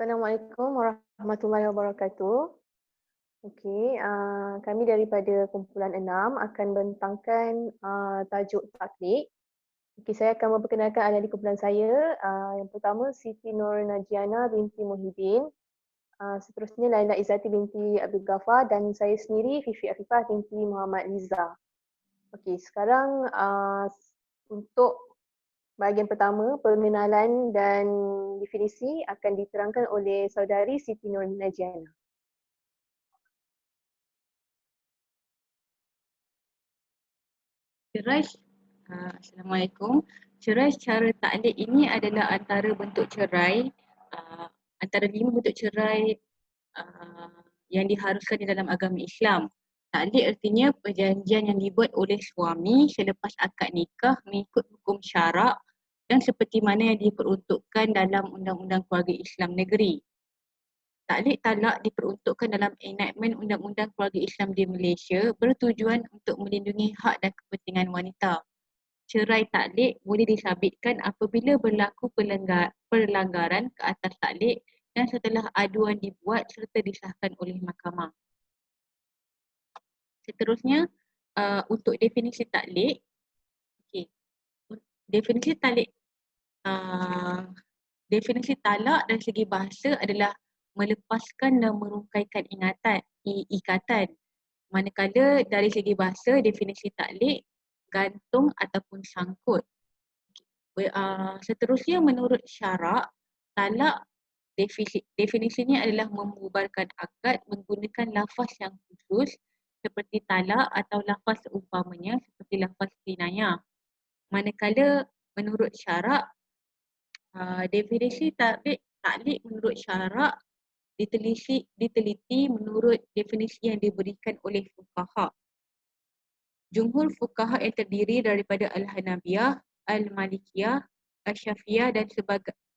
Assalamualaikum warahmatullahi wabarakatuh. Okey, kami daripada kumpulan 6 akan membentangkan tajuk taklid. Okey, saya akan memperkenalkan ahli kumpulan saya. Yang pertama Siti Nur Najiana binti Muhyiddin. Seterusnya Laila Izzati binti Abdul Ghaffar dan saya sendiri Fifi Afifah binti Muhammad Liza. Okey, sekarang untuk bahagian pertama, pengenalan dan definisi akan diterangkan oleh saudari Siti Nur Najiana. Cerai, Assalamualaikum. Cerai secara taklid ini adalah antara bentuk cerai, antara 5 bentuk cerai yang diharuskan di dalam agama Islam. Taklid artinya perjanjian yang dibuat oleh suami selepas akad nikah mengikut hukum syarak dan seperti mana yang diperuntukkan dalam Undang-Undang Keluarga Islam Negeri. Taklid talak diperuntukkan dalam enactment Undang-Undang Keluarga Islam di Malaysia bertujuan untuk melindungi hak dan kepentingan wanita. Cerai taklid boleh disabitkan apabila berlaku pelanggaran ke atas taklid dan setelah aduan dibuat serta disahkan oleh mahkamah. Seterusnya, untuk definisi taklid, okay. Definisi taklid, definisi talak dari segi bahasa adalah melepaskan dan merungkaikan ikatan. Manakala dari segi bahasa, definisi taklid gantung ataupun sangkut. Seterusnya menurut syarak, talak definisinya adalah membubarkan akad menggunakan lafaz yang khusus seperti talak atau lafaz seumpamanya seperti lafaz kinayah. Manakala menurut syarak, definisi taklid menurut syarak diteliti menurut definisi yang diberikan oleh fuqaha. Jumhur fuqaha yang terdiri daripada Al-Hanabiyah, Al-Malikiyah, Al-Syafi'iyah dan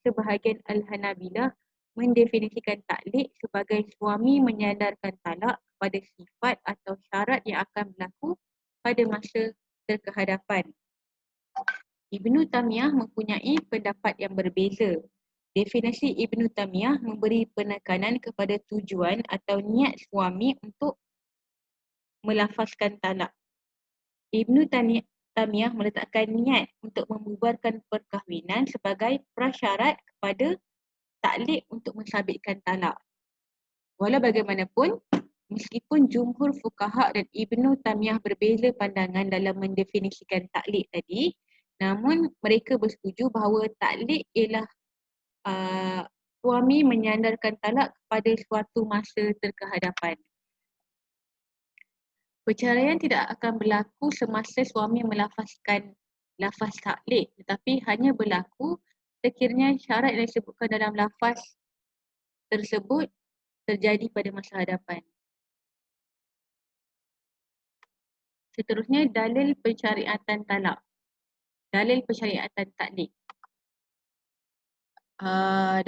sebahagian Al-Hanabilah mendefinisikan taklid sebagai suami menyandarkan talak kepada sifat atau syarat yang akan berlaku pada masa terkehadapan. Ibnu Taymiyah mempunyai pendapat yang berbeza. Definisi Ibnu Taymiyah memberi penekanan kepada tujuan atau niat suami untuk melafazkan talak. Ibnu Taymiyah meletakkan niat untuk membubarkan perkahwinan sebagai prasyarat kepada taklid untuk mensabitkan talak. Walau bagaimanapun, meskipun jumhur fuqaha dan Ibnu Taymiyah berbeza pandangan dalam mendefinisikan taklid tadi, namun mereka bersetuju bahawa taklid ialah suami menyandarkan talak kepada suatu masa terkehadapan. Perceraian tidak akan berlaku semasa suami melafazkan lafaz taklid, tetapi hanya berlaku sekiranya syarat yang disebutkan dalam lafaz tersebut terjadi pada masa hadapan. Seterusnya, dalil pensyariatan talak. Dalil pensyariatan taklid.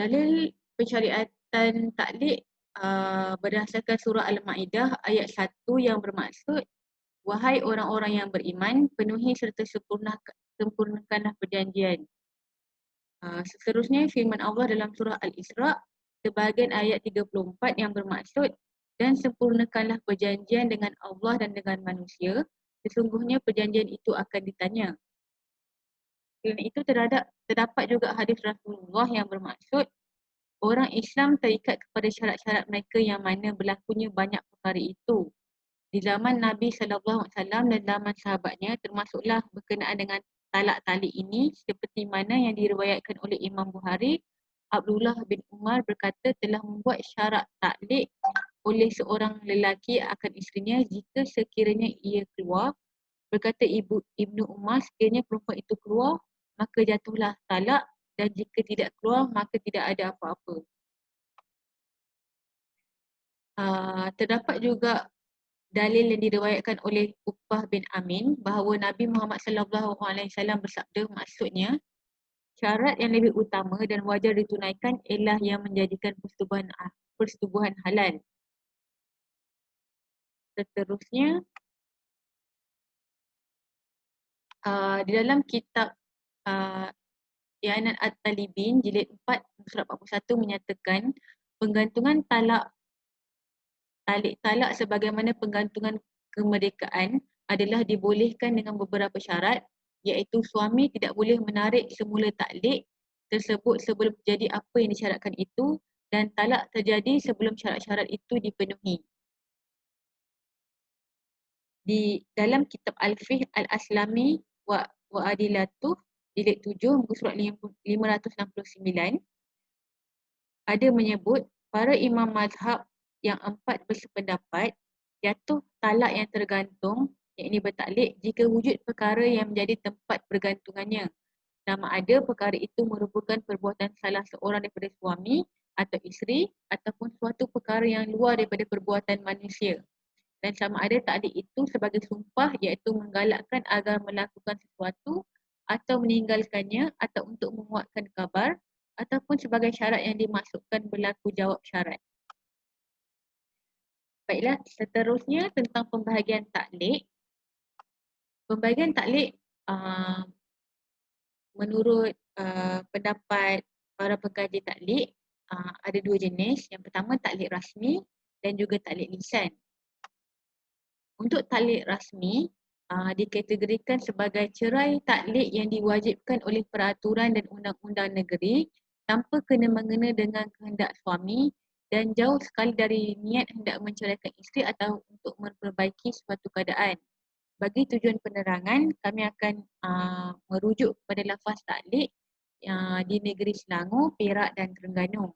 Dalil pensyariatan taklid berdasarkan surah Al-Ma'idah ayat 1 yang bermaksud, wahai orang-orang yang beriman, penuhi serta sempurnakanlah perjanjian. Seterusnya firman Allah dalam surah Al-Isra sebahagian ayat 34 yang bermaksud, dan sempurnakanlah perjanjian dengan Allah dan dengan manusia, sesungguhnya perjanjian itu akan ditanya. Kerana itu terdapat juga hadis Rasulullah yang bermaksud, orang Islam terikat kepada syarat-syarat mereka yang mana berlakunya banyak perkara itu. Di zaman Nabi SAW dan zaman sahabatnya termasuklah berkenaan dengan talak tali ini seperti mana yang diriwayatkan oleh Imam Bukhari, Abdullah bin Umar berkata telah membuat syarat taklid oleh seorang lelaki akan isterinya jika sekiranya ia keluar. Berkata Ibnu Umar, sekiranya perempuan itu keluar maka jatuhlah talak dan jika tidak keluar maka tidak ada apa-apa. Terdapat juga dalil yang diriwayatkan oleh Uqbah bin Amin bahawa Nabi Muhammad SAW bersabda, maksudnya syarat yang lebih utama dan wajar ditunaikan ialah yang menjadikan persetubuhan halal. Seterusnya, di dalam kitab I'anat At-Talibin jilid 4 surat 41 menyatakan penggantungan talik talak sebagaimana penggantungan kemerdekaan adalah dibolehkan dengan beberapa syarat, iaitu suami tidak boleh menarik semula taklik tersebut sebelum terjadi apa yang disyaratkan itu, dan talak terjadi sebelum syarat-syarat itu dipenuhi. Di dalam kitab Al-Fiqh Al-Aslami wa Adilatuh jilid 7 muka surat 569 ada menyebut para imam mazhab yang empat bersependapat jatuh talak yang tergantung, yakni bertaklid, jika wujud perkara yang menjadi tempat bergantungannya. Sama ada perkara itu merupakan perbuatan salah seorang daripada suami atau isteri ataupun suatu perkara yang luar daripada perbuatan manusia. Dan sama ada taklid itu sebagai sumpah, iaitu menggalakkan agar melakukan sesuatu atau meninggalkannya atau untuk menguatkan khabar, ataupun sebagai syarat yang dimaksudkan berlaku jawab syarat. Baiklah, seterusnya tentang pembahagian taklid. Pembahagian taklid menurut pendapat para pengkaji taklid ada dua jenis. Yang pertama taklid rasmi dan juga taklid lisan. Untuk taklid rasmi dikategorikan sebagai cerai taklid yang diwajibkan oleh peraturan dan undang-undang negeri tanpa kena-mengena dengan kehendak suami dan jauh sekali dari niat hendak menceraikan isteri atau untuk memperbaiki suatu keadaan. Bagi tujuan penerangan, kami akan merujuk kepada lafaz taklid di negeri Selangor, Perak dan Terengganu.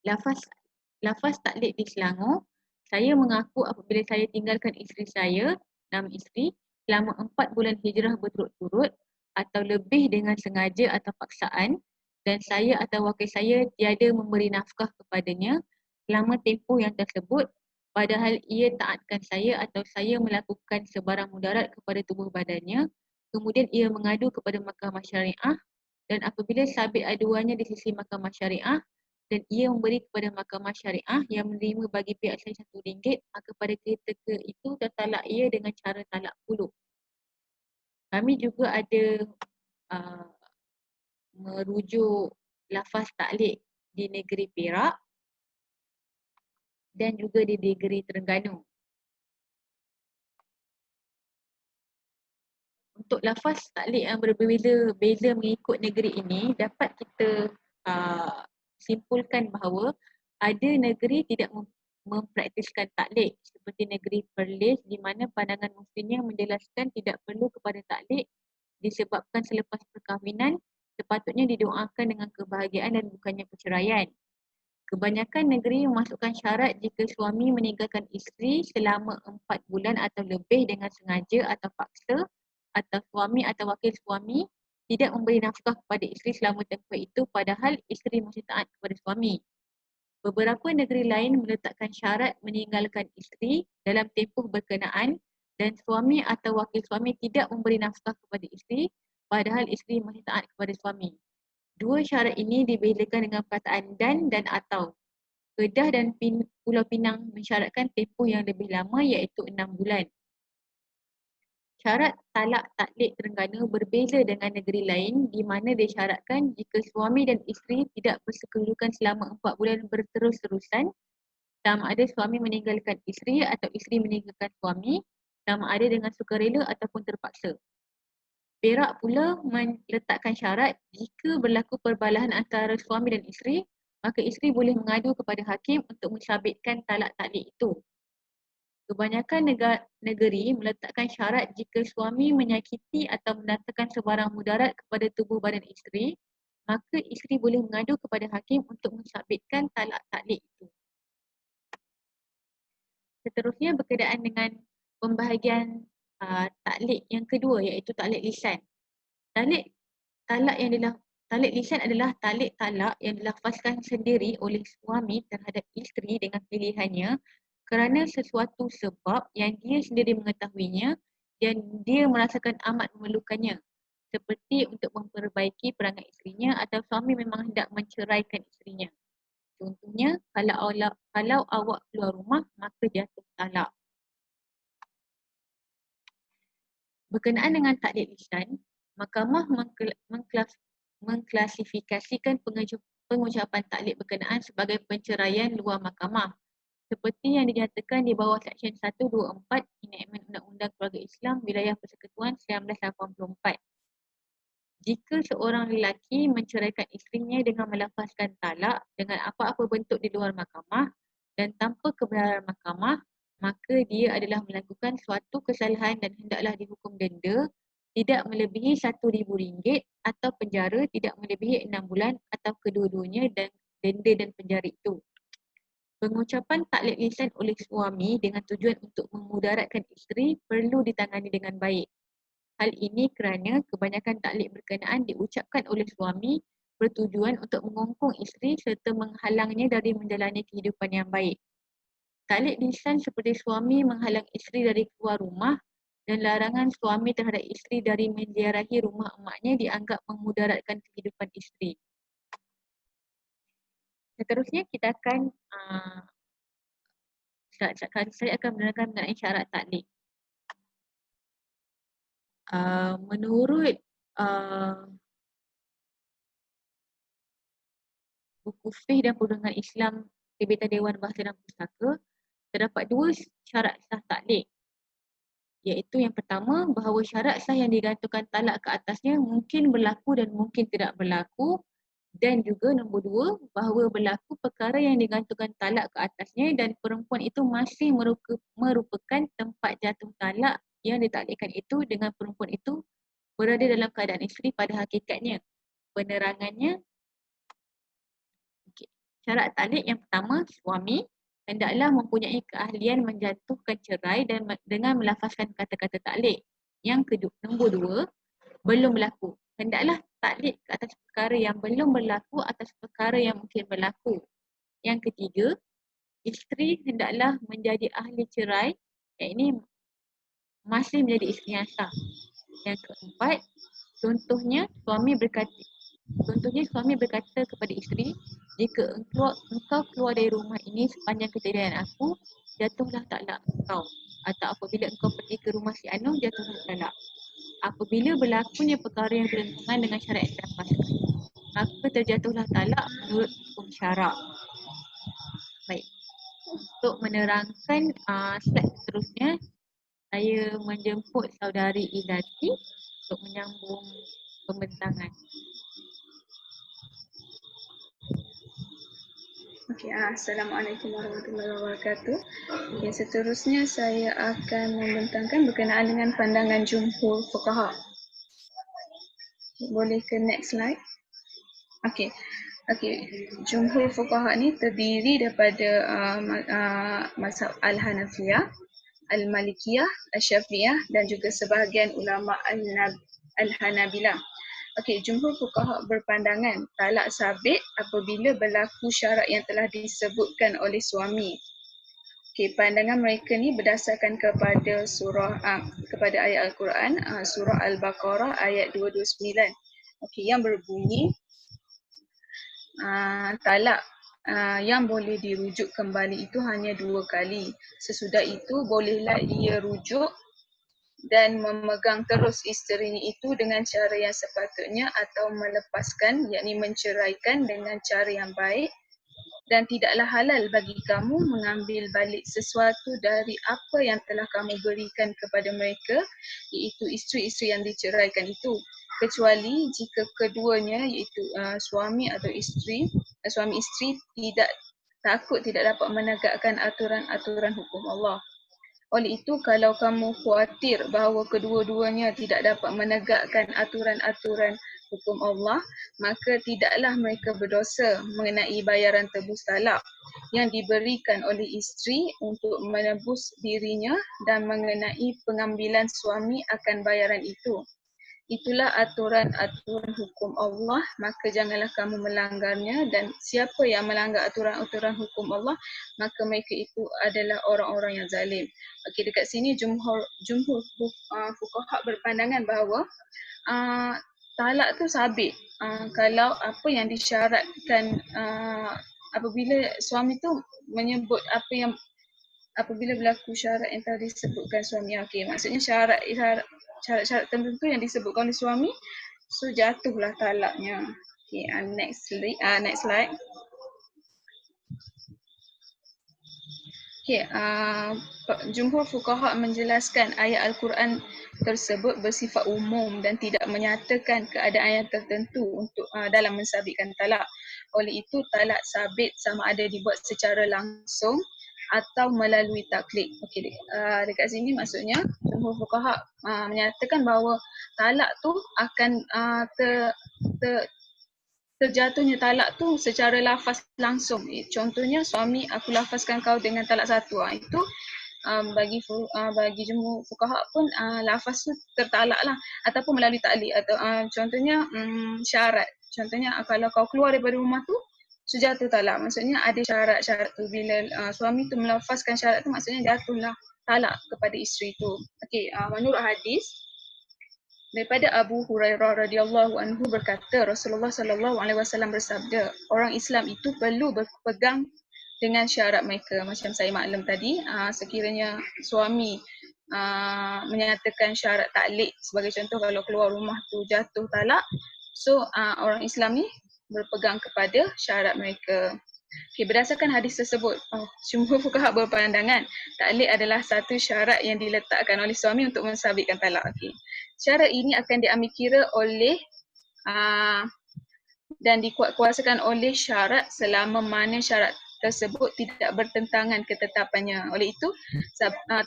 Lafaz taklid di Selangor, saya mengaku apabila saya tinggalkan isteri saya, nama isteri, selama 4 bulan hijrah berturut-turut atau lebih dengan sengaja atau paksaan, dan saya atau wakil saya tiada memberi nafkah kepadanya selama tempoh yang tersebut, padahal ia taatkan saya atau saya melakukan sebarang mudarat kepada tubuh badannya, kemudian ia mengadu kepada mahkamah syariah, dan apabila sabit aduannya di sisi mahkamah syariah dan ia memberi kepada mahkamah syariah yang menerima bagi pihak saya RM1, maka pada ketika itu tertalak ia dengan cara talak puluh. Kami juga ada merujuk lafaz taklid di negeri Perak dan juga di negeri Terengganu. Untuk lafaz taklid yang berbeza mengikut negeri ini, dapat kita simpulkan bahawa ada negeri tidak mempraktiskan taklid seperti negeri Perlis, di mana pandangan muslimnya menjelaskan tidak perlu kepada taklid disebabkan selepas perkahwinan sepatutnya didoakan dengan kebahagiaan dan bukannya perceraian. Kebanyakan negeri memasukkan syarat jika suami meninggalkan isteri selama 4 bulan atau lebih dengan sengaja atau paksa, atau suami atau wakil suami tidak memberi nafkah kepada isteri selama tempoh itu padahal isteri masih taat kepada suami. Beberapa negeri lain meletakkan syarat meninggalkan isteri dalam tempoh berkenaan dan suami atau wakil suami tidak memberi nafkah kepada isteri padahal isteri masih taat kepada suami. Dua syarat ini dibezakan dengan perkataan dan atau. Kedah dan Pulau Pinang mensyaratkan tempoh yang lebih lama iaitu 6 bulan. Syarat talak taklid Terengganu berbeza dengan negeri lain di mana disyaratkan jika suami dan isteri tidak bersekeluruhan selama 4 bulan berterus-terusan, sama ada suami meninggalkan isteri atau isteri meninggalkan suami, sama ada dengan sukarela ataupun terpaksa. Perak pula meletakkan syarat jika berlaku perbalahan antara suami dan isteri, maka isteri boleh mengadu kepada hakim untuk mensabitkan talak taklid itu. Kebanyakan negeri meletakkan syarat jika suami menyakiti atau mendatangkan sebarang mudarat kepada tubuh badan isteri, maka isteri boleh mengadu kepada hakim untuk mensabitkan talak taklid itu. Seterusnya berkenaan dengan pembahagian taklid yang kedua iaitu taklid lisan. Taklid lisan adalah taklid talak yang dilafazkan sendiri oleh suami terhadap isteri dengan pilihannya kerana sesuatu sebab yang dia sendiri mengetahuinya dan dia merasakan amat memerlukannya, seperti untuk memperbaiki perangai isterinya atau suami memang hendak menceraikan isterinya. Contohnya, kalau awak keluar rumah maka jatuh talak. Berkenaan dengan taklid lisan, Mahkamah mengklasifikasikan pengucapan taklid berkenaan sebagai penceraian luar mahkamah seperti yang dinyatakan di bawah Seksyen 124 Enactment Undang-Undang Keluarga Islam Wilayah Persekutuan 1984. Jika seorang lelaki menceraikan isterinya dengan melafazkan talak dengan apa-apa bentuk di luar mahkamah dan tanpa kebenaran mahkamah, maka dia adalah melakukan suatu kesalahan dan hendaklah dihukum denda tidak melebihi RM1,000 atau penjara tidak melebihi 6 bulan atau kedua-duanya dan denda dan penjara itu. Pengucapan taklid lisan oleh suami dengan tujuan untuk memudaratkan isteri perlu ditangani dengan baik. Hal ini kerana kebanyakan taklid berkenaan diucapkan oleh suami bertujuan untuk mengongkong isteri serta menghalangnya dari menjalani kehidupan yang baik. Taklid lisan seperti suami menghalang isteri dari keluar rumah dan larangan suami terhadap isteri dari menziarahi rumah emaknya dianggap memudaratkan kehidupan isteri. Seterusnya kita akan saya akan menerangkan mengenai syarat taklid. Menurut buku Fiqh dan Perundungan Islam Terbitan Dewan Bahasa dan Pustaka, terdapat 2 syarat sah taklid. Iaitu yang pertama, bahawa syarat sah yang digantungkan talak ke atasnya mungkin berlaku dan mungkin tidak berlaku. Dan juga nombor 2, bahawa berlaku perkara yang digantungkan talak ke atasnya dan perempuan itu masih merupakan tempat jatuh talak yang ditaklidkan itu dengan perempuan itu berada dalam keadaan isteri pada hakikatnya. Penerangannya, syarat taklid yang pertama, suami hendaklah mempunyai keahlian menjatuhkan cerai dan dengan melafazkan kata-kata taklid. Yang kedua, nombor 2, belum berlaku. Hendaklah taklid ke atas perkara yang belum berlaku atas perkara yang mungkin berlaku. Yang ketiga, isteri hendaklah menjadi ahli cerai, yang ini masih menjadi isteri yang sah. Yang keempat, contohnya suami berkata kepada isteri, jika engkau keluar dari rumah ini sepanjang kejadian aku, jatuhlah talak engkau. Atau apabila engkau pergi ke rumah si Anu, jatuhlah talak. Apabila berlakunya perkara yang bertentangan dengan syarat yang dilafazkan, maka terjatuhlah talak menurut hukum syarak. Baik, untuk menerangkan slide seterusnya, saya menjemput saudari Izati untuk menyambung pembentangan. Assalamualaikum warahmatullahi wabarakatuh. Seterusnya saya akan membentangkan berkenaan dengan pandangan jumhur fuqaha. Boleh ke next slide? Okey. Jumhur fuqaha ni terdiri daripada mazhab Al-Hanafiyah, Al-Malikiyah, Al-Syafi'iyah dan juga sebahagian ulama Al-Hanabilah. Jumhur fuqaha berpandangan talak sabit apabila berlaku syarat yang telah disebutkan oleh suami. Pandangan mereka ni berdasarkan kepada kepada ayat Al-Quran, surah Al-Baqarah ayat 229. Yang berbunyi talak yang boleh dirujuk kembali itu hanya 2 kali. Sesudah itu bolehlah ia rujuk dan memegang terus isterinya itu dengan cara yang sepatutnya atau melepaskan, yakni menceraikan dengan cara yang baik, dan tidaklah halal bagi kamu mengambil balik sesuatu dari apa yang telah kamu berikan kepada mereka, iaitu isteri-isteri yang diceraikan itu, kecuali jika keduanya iaitu suami atau suami isteri tidak dapat menegakkan aturan-aturan hukum Allah. Oleh itu, kalau kamu khawatir bahawa kedua-duanya tidak dapat menegakkan aturan-aturan hukum Allah, maka tidaklah mereka berdosa mengenai bayaran tebus talak yang diberikan oleh isteri untuk menebus dirinya dan mengenai pengambilan suami akan bayaran itu. Itulah aturan-aturan hukum Allah, maka janganlah kamu melanggarnya, dan siapa yang melanggar aturan-aturan hukum Allah, maka mereka itu adalah orang-orang yang zalim. Dekat sini jumhur fuqaha berpandangan bahawa talak tu sabit. Kalau apa yang disyaratkan apabila suami tu menyebut apabila berlaku syarat yang telah disebutkan suami. Maksudnya syarat syarat-syarat tertentu yang disebutkan oleh suami, so jatuhlah talaknya. Okay, next slide. Okay, jumhur fuqaha menjelaskan ayat Al-Quran tersebut bersifat umum dan tidak menyatakan keadaan yang tertentu untuk dalam mensabitkan talak. Oleh itu, talak sabit sama ada dibuat secara langsung atau melalui taklid. Okey, dekat sini maksudnya jumhur fuqaha menyatakan bahawa talak tu akan terjatuhnya talak tu secara lafaz langsung. Contohnya, suami aku lafazkan kau dengan talak satu. Itu bagi jumhur fuqaha pun lafaz tu tertalak lah, ataupun melalui taklid, atau contohnya syarat. Contohnya kalau kau keluar daripada rumah tu, jatuh talak. Maksudnya ada syarat-syarat tu. Bila suami tu melafazkan syarat tu, maksudnya jatuhlah talak kepada isteri tu. Okey, menurut hadis daripada Abu Hurairah radhiyallahu anhu berkata, Rasulullah sallallahu alaihi wasallam bersabda, orang Islam itu perlu berpegang dengan syarat mereka. Macam saya maklum tadi, sekiranya suami menyatakan syarat taklid, sebagai contoh kalau keluar rumah tu jatuh talak, so orang Islam ni berpegang kepada syarat mereka. Okay, berdasarkan hadis tersebut, jumhur fuqaha berpandangan taklid adalah satu syarat yang diletakkan oleh suami untuk mensabitkan talak. Okay. Syarat ini akan diambil kira oleh dan dikuatkuasakan oleh syarat selama mana syarat tersebut tidak bertentangan ketetapannya. Oleh itu,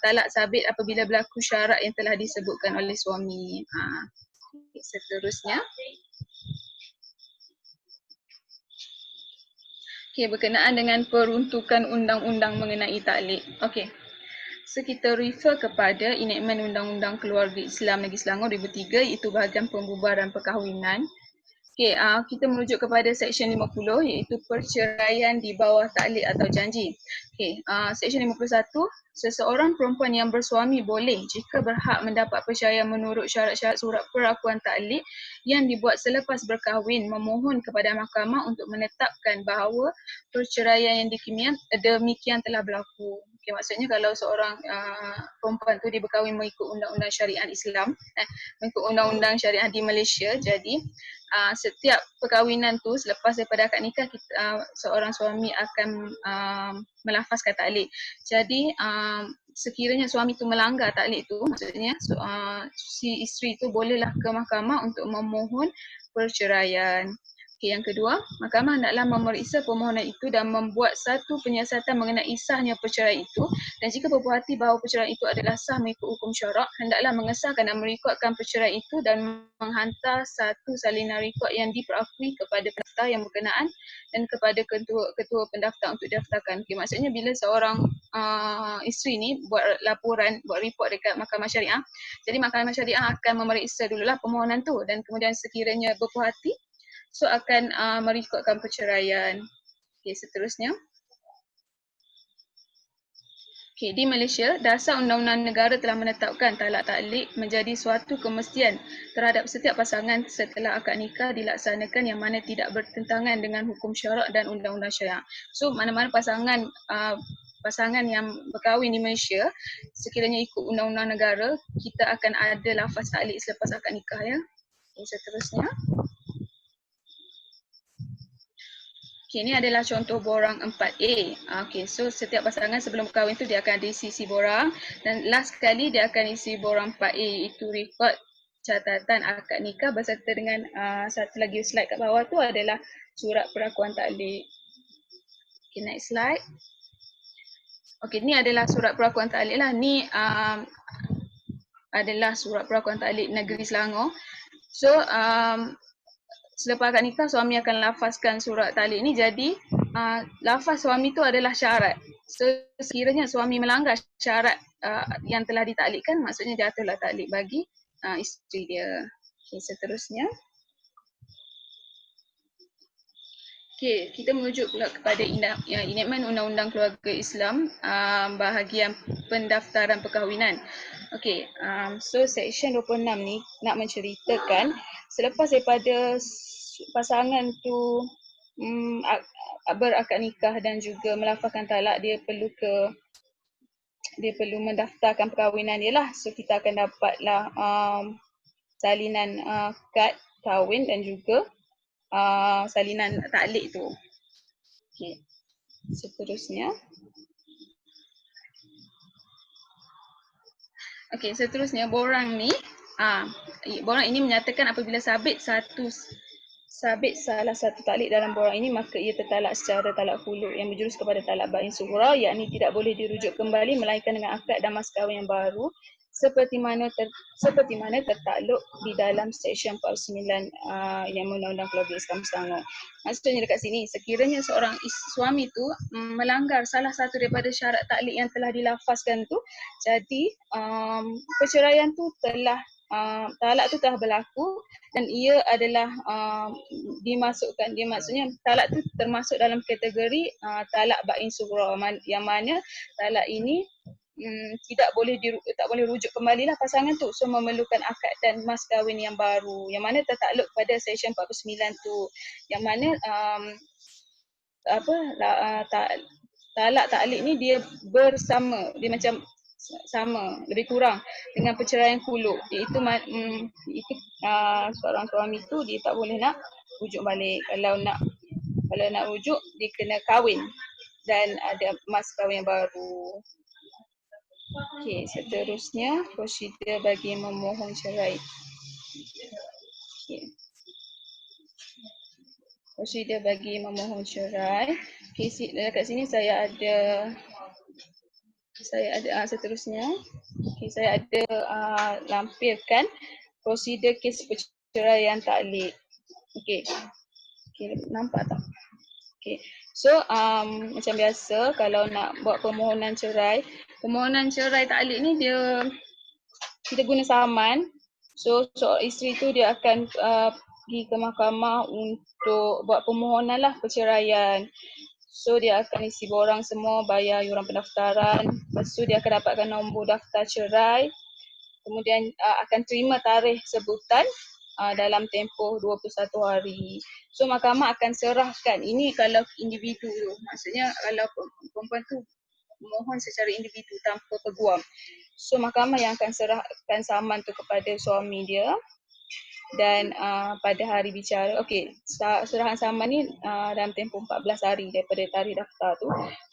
talak sabit apabila berlaku syarat yang telah disebutkan oleh suami. Seterusnya. Okay, berkenaan dengan peruntukan undang-undang mengenai taklid. Okay. So, kita refer kepada enactment Undang-Undang Keluarga Islam Negeri Selangor 2003, iaitu bahagian pembubaran perkahwinan. Okay, kita merujuk kepada Seksyen 50, iaitu perceraian di bawah taklid atau janji. Okay, Seksyen 51, seseorang perempuan yang bersuami boleh jika berhak mendapat perceraian menurut syarat-syarat surat perakuan taklid yang dibuat selepas berkahwin, memohon kepada mahkamah untuk menetapkan bahawa perceraian yang demikian telah berlaku. Okay, maksudnya kalau seorang perempuan tu dia berkahwin mengikut undang-undang syariat Islam, mengikut undang-undang syariat di Malaysia, jadi setiap perkahwinan tu selepas daripada akad nikah, seorang suami akan melafazkan taklid. Jadi sekiranya suami tu melanggar taklid tu, maksudnya si isteri tu bolehlah ke mahkamah untuk memohon perceraian. Okay, yang kedua, mahkamah hendaklah memeriksa permohonan itu dan membuat satu penyiasatan mengenai sahnya perceraian itu, dan jika berpuas hati bahawa perceraian itu adalah sah mengikut hukum syarak, hendaklah mengesahkan dan merekodkan perceraian itu dan menghantar satu salinan rekod yang diperakui kepada pendaftar yang berkenaan dan kepada ketua pendaftar untuk didaftarkan. Okay, maksudnya bila seorang isteri ni buat laporan, buat report dekat mahkamah syariah, jadi mahkamah syariah akan memeriksa dululah permohonan tu, dan kemudian sekiranya berpuas hati, so akan merekodkan perceraian. Okay, seterusnya. Okay, di Malaysia, dasar undang-undang negara telah menetapkan talak taklid menjadi suatu kemestian terhadap setiap pasangan setelah akad nikah dilaksanakan yang mana tidak bertentangan dengan hukum syarak dan undang-undang syariah. So, mana-mana pasangan yang berkahwin di Malaysia, sekiranya ikut undang-undang negara, kita akan ada lafaz taklid selepas akad nikah, ya. Okay, seterusnya. Okay, ini adalah contoh borang 4A. Okay, so setiap pasangan sebelum berkahwin tu dia akan ada isi borang, dan last sekali dia akan isi borang 4A, iaitu rekod catatan akad nikah beserta dengan satu lagi slide kat bawah tu adalah surat perakuan taklid. Okay, next slide. Okay, ni adalah surat perakuan taklid lah. Ni adalah surat perakuan taklid Negeri Selangor. So, selepas akad nikah, suami akan lafazkan surat taklid ni. Jadi lafaz suami tu adalah syarat. So sekiranya suami melanggar syarat yang telah ditaklidkan, maksudnya jatuhlah taklid bagi isteri dia. Okay, seterusnya. Okay, kita merujuk pula kepada enactment Undang-Undang Keluarga Islam bahagian pendaftaran perkahwinan. Okay, so Seksyen 26 ni nak menceritakan selepas daripada pasangan tu berakad nikah dan juga melafazkan talak, dia perlu ke dia perlu mendaftarkan perkahwinan dia lah. So kita akan dapatlah salinan kad kahwin dan juga salinan taklik tu. Okey. Seterusnya borang ni borang ini menyatakan apabila sabit salah satu taklik dalam borang ini, maka ia tertalak secara talak khulud yang berjurus kepada talak bain sughra, yakni tidak boleh dirujuk kembali melainkan dengan akad dan mas kahwin yang baru seperti mana tertakluk di dalam Seksyen 49 yang Undang-Undang Keluarga Islam Selangor. Maksudnya dekat sini, sekiranya seorang suami tu melanggar salah satu daripada syarat taklik yang telah dilafazkan tu, jadi perceraian tu telah talak tu telah berlaku dan ia adalah dimasukkan, dia maksudnya talak tu termasuk dalam kategori talak bain sughra, yang mana talak ini tak boleh rujuk kembali lah pasangan tu. So memerlukan akad dan mas kahwin yang baru, yang mana tertakluk pada Seksyen 49 tu, yang mana talak taklik ni dia bersama, dia macam sama lebih kurang dengan perceraian khulud, iaitu seorang suami tu dia tak boleh nak rujuk balik. Kalau nak rujuk dia kena kahwin dan ada mas kahwin yang baru. Okey, seterusnya prosedur bagi memohon cerai. Okey. Prosedur bagi memohon cerai. Okey, dekat sini saya ada seterusnya. Okey, saya ada lampirkan prosedur kes perceraian taklik. Okey, nampak tak? Okey. So macam biasa kalau nak buat permohonan cerai taklik ni kita guna saman. So seorang isteri tu dia akan pergi ke mahkamah untuk buat permohonan lah perceraian. So dia akan isi borang semua, bayar yuran pendaftaran. Lepas tu dia akan dapatkan nombor daftar cerai. Kemudian akan terima tarikh sebutan dalam tempoh 21 hari. So mahkamah akan serahkan, ini kalau individu tu, maksudnya kalau perempuan tu mohon secara individu tanpa peguam. So mahkamah yang akan serahkan saman tu kepada suami dia dan pada hari bicara, okey, serahan saman ni dalam tempoh 14 hari daripada tarikh daftar tu.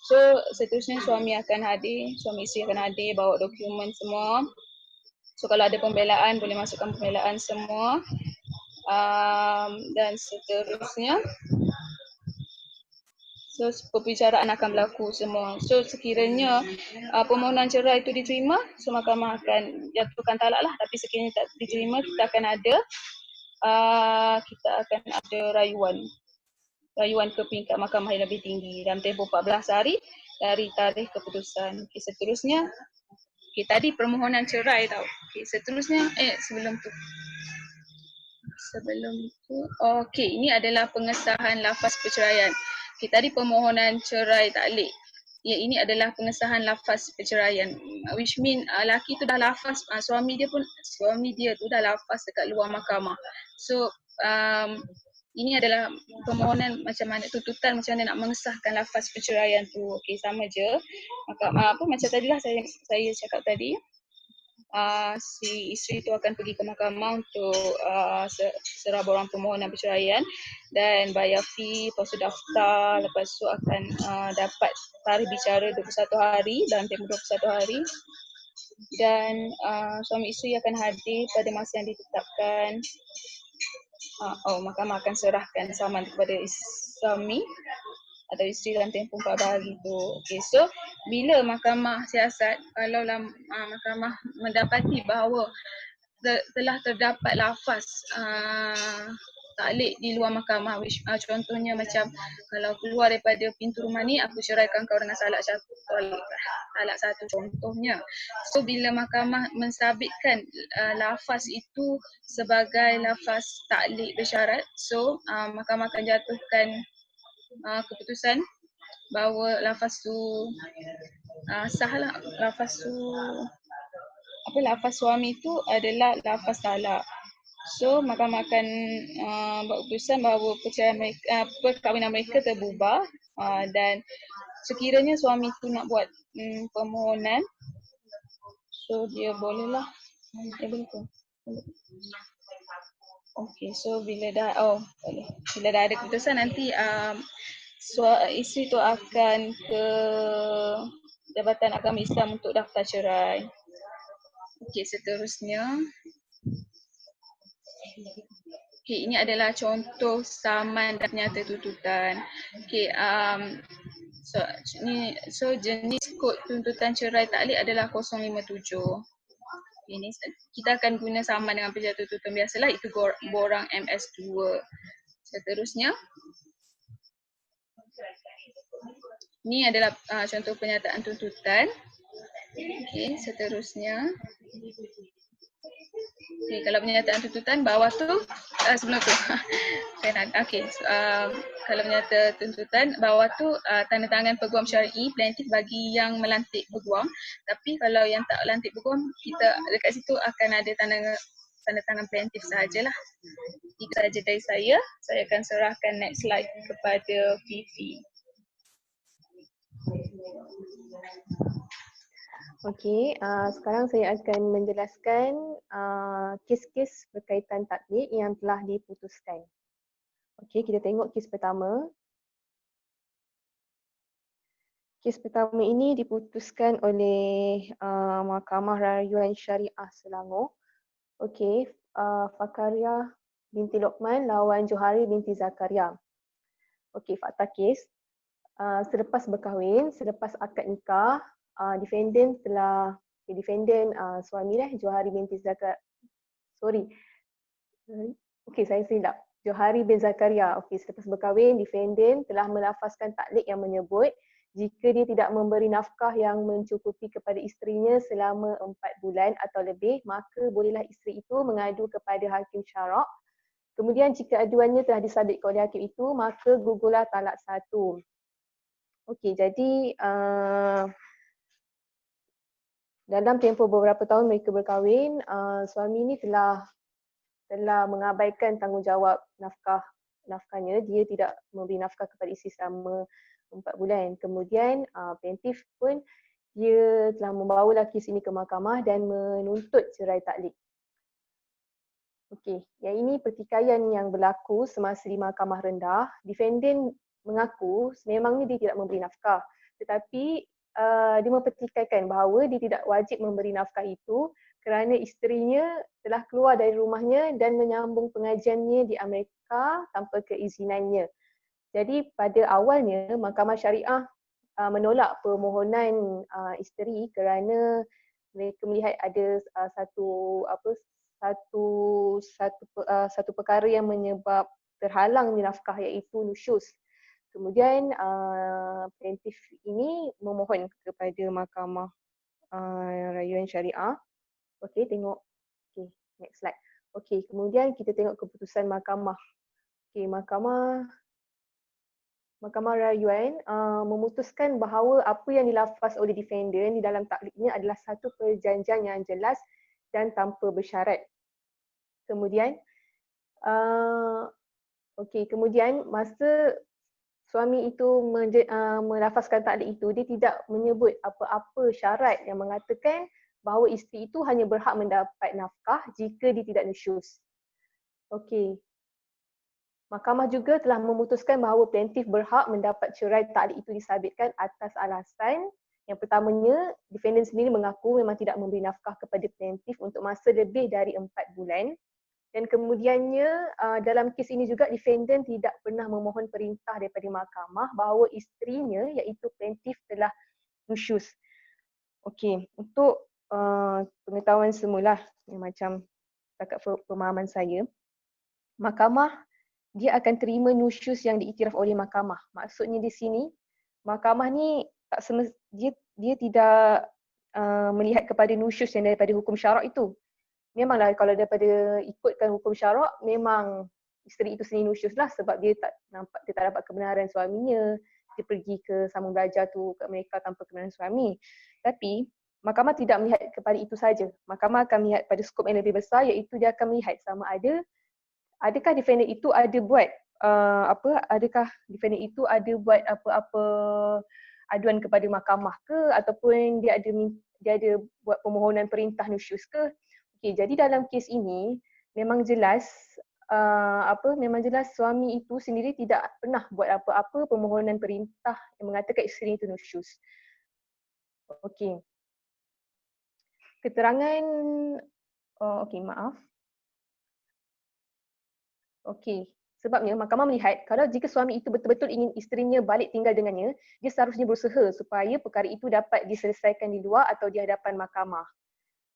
So seterusnya suami isteri akan hadir bawa dokumen semua. So kalau ada pembelaan boleh masukkan pembelaan semua. Dan seterusnya perbicaraan akan berlaku semua. So sekiranya permohonan cerai itu diterima, so mahkamah akan jatuhkan talak lah. Tapi sekiranya tak diterima, kita akan ada rayuan ke peringkat mahkamah yang lebih tinggi dalam tempoh 14 hari dari tarikh keputusan. Okay, seterusnya, tadi permohonan cerai tau. Okay, seterusnya sebelum tu ini adalah pengesahan lafaz perceraian. Tadi permohonan cerai taklik. Ya, ini adalah pengesahan lafaz perceraian. Which mean laki tu dah lafaz, suami dia tu dah lafaz dekat luar mahkamah. So ini adalah permohonan macam mana, tuntutan macam mana nak mengesahkan lafaz perceraian tu. Okey, sama je. Macam tadilah saya cakap tadi. Si isteri itu akan pergi ke mahkamah untuk serah borang permohonan perceraian dan bayar fee, lepas tu daftar, lepas tu akan dapat tarikh bicara 21 hari dalam tempoh 21 hari dan suami isteri akan hadir pada masa yang ditetapkan. Mahkamah akan serahkan saman kepada suami atau isteri dalam tempoh 14 hari tu. Okay, so bila mahkamah siasat, kalau mahkamah mendapati bahawa telah terdapat lafaz taklik di luar mahkamah, which contohnya macam kalau keluar daripada pintu rumah ni, aku ceraikan kau dengan talak satu contohnya. So bila mahkamah mensabitkan lafaz itu sebagai lafaz taklik bersyarat, so mahkamah akan jatuhkan keputusan bahawa lafaz tu sahlah. Lafaz suami tu adalah lafaz talak. So mahkamah akan buat keputusan bahawa perkahwinan mereka terbubar dan sekiranya suami tu nak buat permohonan So dia bolehlah. Dia boleh ke? Okay, so bila dah boleh. Bila dah ada keputusan nanti isteri tu akan ke Jabatan Agama Islam untuk daftar cerai. Okay, seterusnya. Okay, ini adalah contoh saman dan nyata tuntutan. Okay, so jenis kod tuntutan cerai taklik adalah 057. Ini kita akan guna saman dengan penjatuh tuntutan biasalah, itu borang MS2. Seterusnya, ini adalah contoh penyataan tuntutan. Okey, seterusnya. Okay, kalau penyataan tuntutan bawah tu sebelum tu. Kalau penyataan tuntutan bawah tu tanda tangan peguam syar'i plaintiff bagi yang melantik peguam. Tapi kalau yang tak lantik peguam, kita dekat situ akan ada tanda tangan plaintiff sahajalah. Itu sahaja dari saya. Saya akan serahkan next slide kepada Fifi. Okey, sekarang saya akan menjelaskan kes-kes berkaitan taklik yang telah diputuskan. Okey, kita tengok kes pertama. Kes pertama ini diputuskan oleh Mahkamah Rayuan Syariah Selangor. Okey, Fakaria binti Lokman lawan Johari binti Zakaria. Okey, fakta kes. Selepas berkahwin, selepas akad nikah, defendant suami Johari binti Zakaria. Okey, saya silap. Johari bin Zakaria. Okey, selepas berkahwin, defendant telah melafazkan taklik yang menyebut jika dia tidak memberi nafkah yang mencukupi kepada isterinya selama 4 bulan atau lebih, maka bolehlah isteri itu mengadu kepada hakim syarak. Kemudian jika aduannya telah disabitkan oleh hakim itu, maka gugurlah talak 1. Okey, jadi dalam tempoh beberapa tahun mereka berkahwin, suami ini telah mengabaikan tanggungjawab nafkahnya. Dia tidak memberi nafkah kepada isteri selama 4 bulan. Kemudian plaintiff pun dia telah membawa kes ini ke mahkamah dan menuntut cerai taklik. Okey, yang ini pertikaian yang berlaku semasa di mahkamah rendah. Defendant mengaku sememangnya dia tidak memberi nafkah, tetapi dia mempertikaikan bahawa dia tidak wajib memberi nafkah itu kerana isterinya telah keluar dari rumahnya dan menyambung pengajiannya di Amerika tanpa keizinannya. Jadi pada awalnya Mahkamah Syariah menolak permohonan isteri kerana mereka melihat ada satu perkara yang menyebab terhalangnya nafkah, iaitu nusyuz. Kemudian plaintiff ini memohon kepada Mahkamah Rayuan Syariah. Okey, tengok. Okey, next slide. Okey, kemudian kita tengok keputusan mahkamah. Okey, Mahkamah Rayuan memutuskan bahawa apa yang dilafaz oleh defendant di dalam takliknya adalah satu perjanjian yang jelas dan tanpa bersyarat. Kemudian kemudian masa suami itu melafazkan taklik itu, dia tidak menyebut apa-apa syarat yang mengatakan bahawa isteri itu hanya berhak mendapat nafkah jika dia tidak nusyuz. Okey. Mahkamah juga telah memutuskan bahawa plaintiff berhak mendapat cerai taklik itu disabitkan atas alasan yang pertamanya, defendant sendiri mengaku memang tidak memberi nafkah kepada plaintiff untuk masa lebih dari 4 bulan. Dan kemudiannya dalam kes ini juga defendant tidak pernah memohon perintah daripada mahkamah bahawa isterinya iaitu plaintiff telah nusyuz. Okey, untuk pengetahuan semula yang macam setakat pemahaman saya, mahkamah dia akan terima nusyuz yang diiktiraf oleh mahkamah. Maksudnya di sini, mahkamah ni dia tidak melihat kepada nusyuz yang daripada hukum syarak itu. Memanglah kalau daripada ikutkan hukum syarak, memang isteri itu sendiri nusyuz lah sebab dia tak dapat kebenaran suaminya. Dia pergi ke sambung belajar tu ke Amerika tanpa kebenaran suami. Tapi mahkamah tidak melihat kepada itu saja. Mahkamah akan melihat pada skop yang lebih besar, iaitu dia akan melihat sama adakah defendant itu ada buat apa-apa aduan kepada mahkamah ke, ataupun dia ada dia ada buat permohonan perintah nusyus ke? Okey, jadi dalam kes ini memang jelas memang jelas suami itu sendiri tidak pernah buat apa-apa permohonan perintah yang mengatakan isteri itu nusyus. Okey. Keterangan maaf. Okey. Sebabnya mahkamah melihat kalau jika suami itu betul-betul ingin isterinya balik tinggal dengannya, dia seharusnya berusaha supaya perkara itu dapat diselesaikan di luar atau di hadapan mahkamah.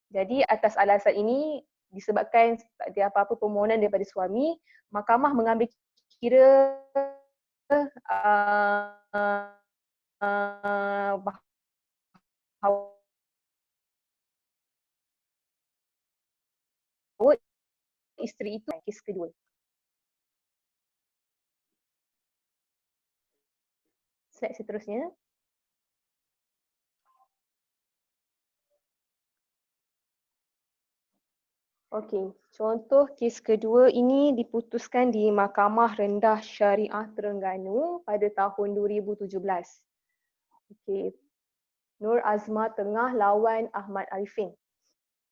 Jadi atas alasan ini disebabkan tak ada apa-apa permohonan daripada suami, mahkamah mengambil kira bahawa isteri itu kes kedua. Slide seterusnya. Okey, contoh kes kedua ini diputuskan di Mahkamah Rendah Syariah Terengganu pada tahun 2017. Okey, Nur Azma Tengah lawan Ahmad Arifin.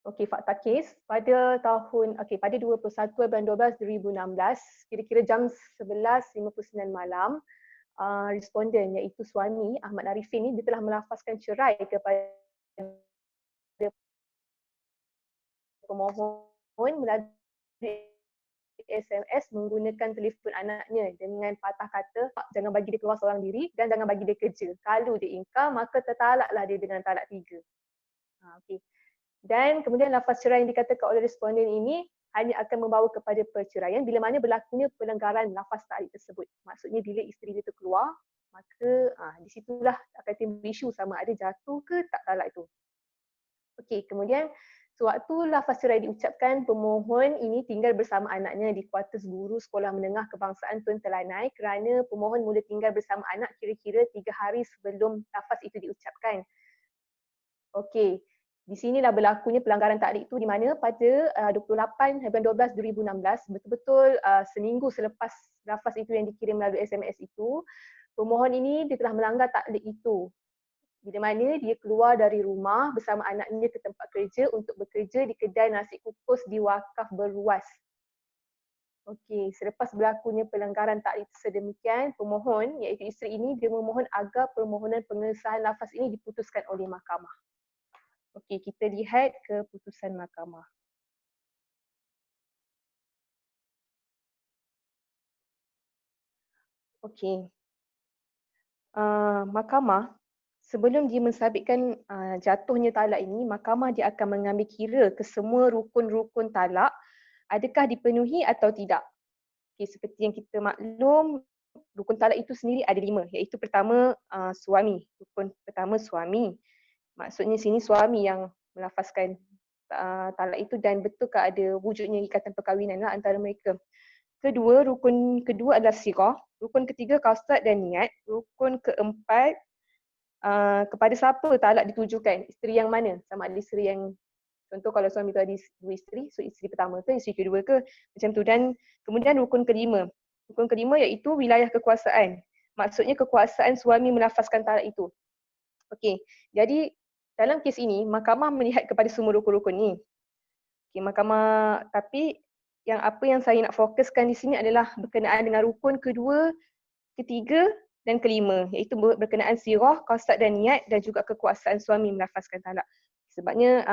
Okey, fakta kes pada 21 bulan 12 2016, kira-kira jam 11.59 malam, responden iaitu suami Ahmad Arifin ni dia telah melafazkan cerai kepada pemohon melalui SMS menggunakan telefon anaknya dengan patah kata jangan bagi dia keluar seorang diri dan jangan bagi dia kerja. Kalau dia ingkar maka tertalaklah dia dengan talak 3. Okey. Dan kemudian lafaz cerai yang dikatakan oleh responden ini hanya akan membawa kepada perceraian bila mana berlakunya pelanggaran lafaz taklid tersebut. Maksudnya bila isteri dia terkeluar, maka di situlah akan timbul isu sama ada jatuh ke tak talak itu. Okey, kemudian sewaktu lafaz cerai diucapkan, pemohon ini tinggal bersama anaknya di kuartus guru Sekolah Menengah Kebangsaan Tun Telanai kerana pemohon mula tinggal bersama anak kira-kira 3 hari sebelum lafaz itu diucapkan. Okey, di sinilah berlakunya pelanggaran taklid itu di mana pada 28 bulan 12 2016, betul-betul seminggu selepas lafaz itu yang dikirim melalui SMS itu, pemohon ini dia telah melanggar taklid itu. Di mana dia keluar dari rumah bersama anaknya ke tempat kerja untuk bekerja di kedai nasi kukus di Wakaf Berluas. Okey, selepas berlakunya pelanggaran taklid sedemikian, pemohon iaitu isteri ini dia memohon agar permohonan pengesahan lafaz ini diputuskan oleh mahkamah. Okey, kita lihat keputusan mahkamah. Okey. Mahkamah sebelum dia mensabitkan jatuhnya talak ini, mahkamah dia akan mengambil kira kesemua rukun-rukun talak adakah dipenuhi atau tidak. Okay, seperti yang kita maklum, rukun talak itu sendiri ada 5, iaitu pertama suami. Rukun pertama suami. Maksudnya sini suami yang melafazkan talak itu dan betulkah ada wujudnya ikatan perkahwinan antara mereka. Kedua, rukun kedua adalah sirah. Rukun ketiga qasad dan niat. Rukun keempat kepada siapa talak ditujukan, isteri yang mana, sama ada isteri yang, contoh kalau suami tu ada 2 isteri, so isteri pertama ke, isteri kedua ke, macam tu. Dan kemudian rukun kelima iaitu wilayah kekuasaan, maksudnya kekuasaan suami melafazkan talak itu. Okey, jadi dalam kes ini mahkamah melihat kepada semua rukun-rukun ni. Okey, mahkamah, tapi apa yang saya nak fokuskan di sini adalah berkenaan dengan rukun kedua, ketiga dan kelima, iaitu berkenaan sirah, qasad dan niat dan juga kekuasaan suami melafazkan talak. Sebabnya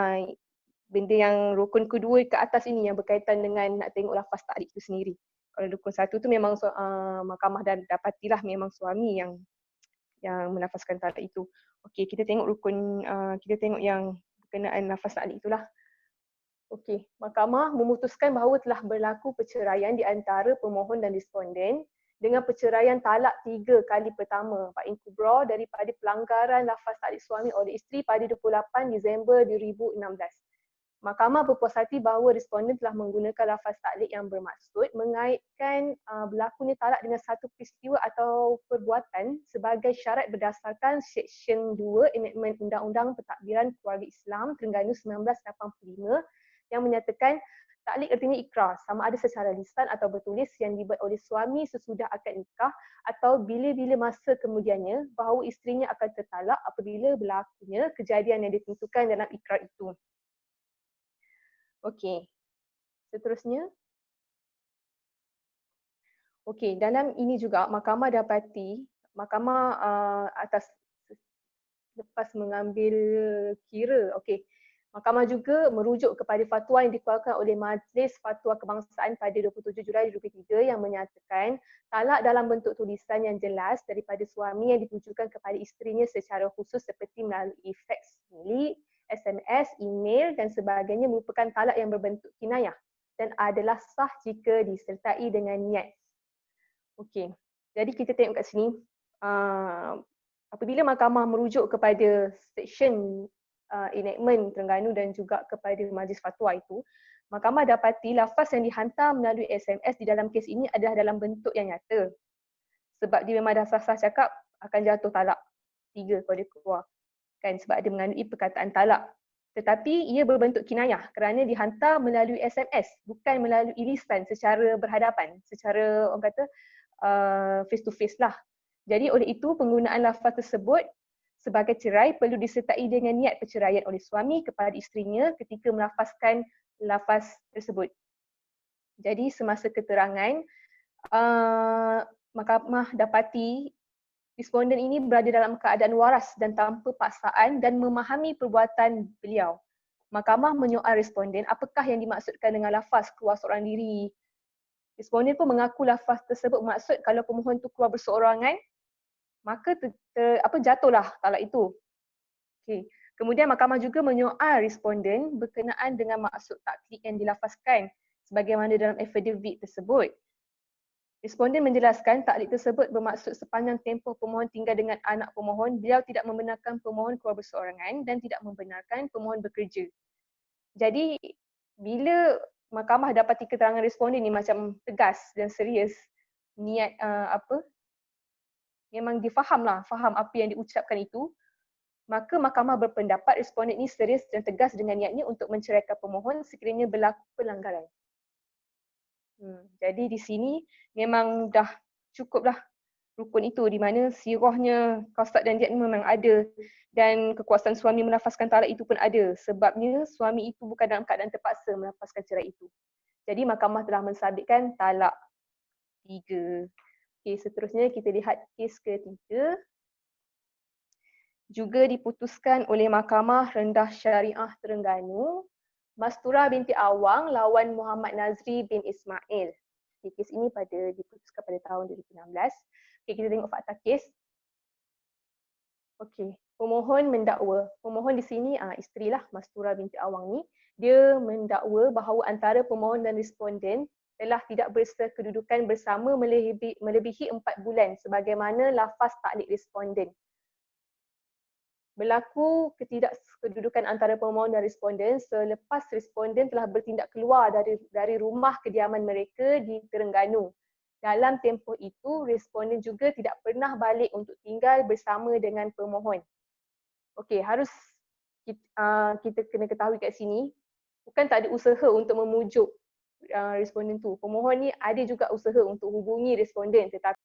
benda yang rukun kedua ke atas ini yang berkaitan dengan nak tengok lafaz taklid itu sendiri. Kalau rukun satu tu memang mahkamah dah dapatilah memang suami yang melafazkan talak itu. Okey, kita tengok yang berkenaan lafaz taklid itulah. Okey, mahkamah memutuskan bahawa telah berlaku perceraian di antara pemohon dan responden dengan perceraian talak 3 kali pertama Fa'in Kubra daripada pelanggaran lafaz taklid suami oleh isteri pada 28 Disember 2016. Mahkamah berpuas hati bahawa responden telah menggunakan lafaz taklid yang bermaksud mengaitkan berlakunya talak dengan satu peristiwa atau perbuatan sebagai syarat berdasarkan Seksyen 2 Enactment Undang-Undang Pentadbiran Keluarga Islam Terengganu 1985 yang menyatakan taklik artinya ikrar, sama ada secara lisan atau bertulis yang dibuat oleh suami sesudah akad nikah atau bila-bila masa kemudiannya bahawa isterinya akan tertalak apabila berlakunya kejadian yang ditentukan dalam ikrar itu. Okey, seterusnya. Okey, dalam ini juga mahkamah dapati, mahkamah atas lepas mengambil kira, okey. Mahkamah juga merujuk kepada fatwa yang dikeluarkan oleh Majlis Fatwa Kebangsaan pada 27 Julai 2023 yang menyatakan talak dalam bentuk tulisan yang jelas daripada suami yang ditujukan kepada isterinya secara khusus seperti melalui fax milik, SMS, email dan sebagainya merupakan talak yang berbentuk kinayah dan adalah sah jika disertai dengan niat. Okey, jadi kita tengok kat sini, apabila mahkamah merujuk kepada seksyen enactment Terengganu dan juga kepada majlis fatwa itu, mahkamah dapati lafaz yang dihantar melalui SMS di dalam kes ini adalah dalam bentuk yang nyata. Sebab dia memang dah sah-sah cakap akan jatuh talak 3 kalau dia keluar. Kan, sebab dia mengandungi perkataan talak. Tetapi ia berbentuk kinayah kerana dihantar melalui SMS, bukan melalui lisan secara berhadapan, secara orang kata face to face lah. Jadi oleh itu penggunaan lafaz tersebut sebagai cerai perlu disertai dengan niat perceraian oleh suami kepada isterinya ketika melafazkan lafaz tersebut. Jadi semasa keterangan, mahkamah dapati responden ini berada dalam keadaan waras dan tanpa paksaan dan memahami perbuatan beliau. Mahkamah menyoal responden apakah yang dimaksudkan dengan lafaz keluar seorang diri. Responden pun mengaku lafaz tersebut bermaksud kalau pemohon itu keluar berseorangan, maka jatuhlah talak itu. Okay. Kemudian mahkamah juga menyoal responden berkenaan dengan maksud taklik yang dilafazkan sebagaimana dalam affidavit tersebut. Responden menjelaskan taklik tersebut bermaksud sepanjang tempoh pemohon tinggal dengan anak pemohon, beliau tidak membenarkan pemohon keluar berseorangan dan tidak membenarkan pemohon bekerja. Jadi bila mahkamah dapati keterangan responden ni macam tegas dan serius, niat memang difahamlah, faham apa yang diucapkan itu, maka mahkamah berpendapat responden ini serius dan tegas dengan niatnya untuk menceraikan pemohon sekiranya berlaku pelanggaran. Jadi di sini memang dah cukuplah rukun itu di mana sirahnya qasad dan niat memang ada dan kekuasaan suami melafazkan talak itu pun ada sebabnya suami itu bukan dalam keadaan terpaksa melafazkan cerai itu. Jadi mahkamah telah mensabitkan talak 3. Okey, seterusnya kita lihat kes ketiga. Juga diputuskan oleh Mahkamah Rendah Syariah Terengganu, Mastura binti Awang lawan Muhammad Nazri bin Ismail. Okay, kes ini diputuskan pada tahun 2016. Okay, kita tengok fakta kes. Okey, pemohon mendakwa. Pemohon di sini isterilah Mastura binti Awang ni. Dia mendakwa bahawa antara pemohon dan responden telah tidak bersekedudukan bersama melebihi 4 bulan sebagaimana lafaz taklik responden. Berlaku ketidaksekedudukan antara pemohon dan responden selepas responden telah bertindak keluar dari rumah kediaman mereka di Terengganu. Dalam tempoh itu, responden juga tidak pernah balik untuk tinggal bersama dengan pemohon. Okey, harus kita kena ketahui kat sini, bukan tak ada usaha untuk memujuk responden tu. Pemohon ni ada juga usaha untuk hubungi responden tetapi